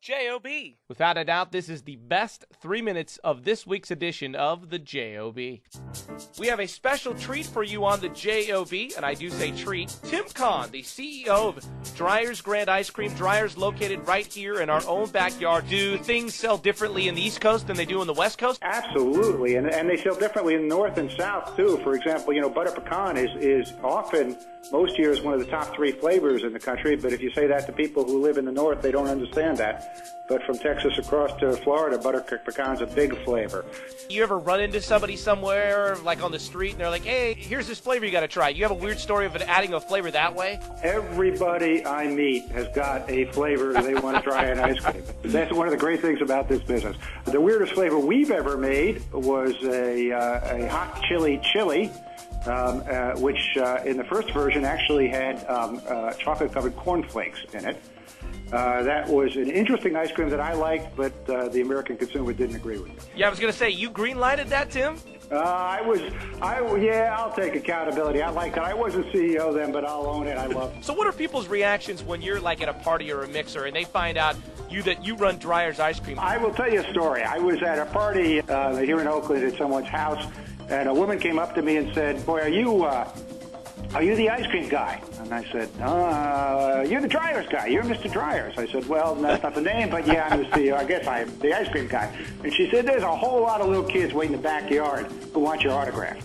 J.O.B. Without a doubt, this is the best 3 minutes of this week's edition of the J.O.B. We have a special treat for you on the J.O.B., and I do say treat. Tim Kahn, the CEO of Dreyers Grand Ice Cream. Dreyers located right here in our own backyard. Do things sell differently in the East Coast than they do in the West Coast? Absolutely, and they sell differently in the North and South, too. For example, butter pecan is often, most years, one of the top 3 flavors in the country, but if you say that to people who live in the North, they don't understand that. But from Texas across to Florida, butter pecan's a big flavor. You ever run into somebody somewhere, like on the street, and they're like, hey, here's this flavor you got to try. You have a weird story of adding a flavor that way? Everybody I meet has got a flavor they want to try in ice cream. That's one of the great things about this business. The weirdest flavor we've ever made was a hot chili, which in the first version actually had chocolate-covered cornflakes in it. That was an interesting ice cream that I liked, but the American consumer didn't agree with it. Yeah, I was going to say, you green-lighted that, Tim? I'll take accountability. I liked it. I wasn't CEO then, but I'll own it. I love it. So what are people's reactions when you're like at a party or a mixer and they find out that you run Dreyers Ice Cream? I will tell you a story. I was at a party here in Oakland at someone's house, and a woman came up to me and said, "Boy, are you the ice cream guy?" And I said, "You're the Dreyers guy. You're Mr. Dreyers." I said, "Well, that's not the name, but yeah, I'm the CEO. I guess I'm the ice cream guy." And she said, "There's a whole lot of little kids waiting in the backyard who want your autograph,"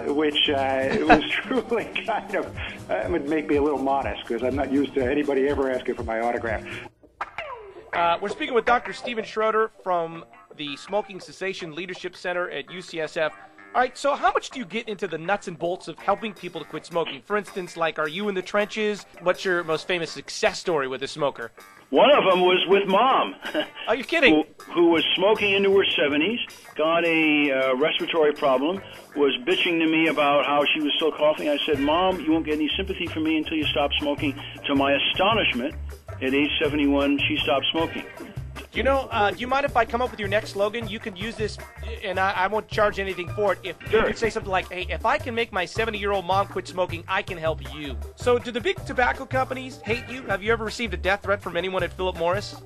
which it was truly kind of, it would make me a little modest because I'm not used to anybody ever asking for my autograph. We're speaking with Dr. Stephen Schroeder from the Smoking Cessation Leadership Center at UCSF. All right, so how much do you get into the nuts and bolts of helping people to quit smoking? For instance, like, are you in the trenches? What's your most famous success story with a smoker? One of them was with Mom. Are you kidding? Who was smoking into her 70s, got a respiratory problem, was bitching to me about how she was still coughing. I said, "Mom, you won't get any sympathy from me until you stop smoking." To my astonishment, at age 71, she stopped smoking. Do you mind if I come up with your next slogan? You could use this, and I won't charge anything for it. If you could say something like, hey, if I can make my 70-year-old mom quit smoking, I can help you. So do the big tobacco companies hate you? Have you ever received a death threat from anyone at Philip Morris?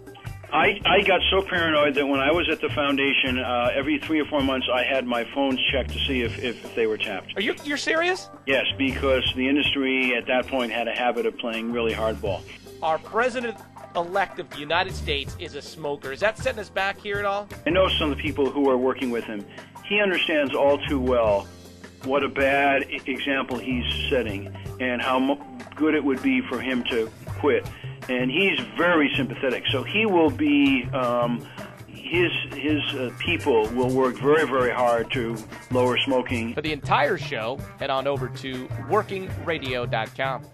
I got so paranoid that when I was at the foundation, every 3 or 4 months, I had my phones checked to see if they were tapped. You're serious? Yes, because the industry at that point had a habit of playing really hardball. Our president-elect of the United States is a smoker. Is that setting us back here at all? I know some of the people who are working with him. He understands all too well what a bad example he's setting and how good it would be for him to quit. And he's very sympathetic. So he will be, his people will work very, very hard to lower smoking. For the entire show, head on over to workingradio.com.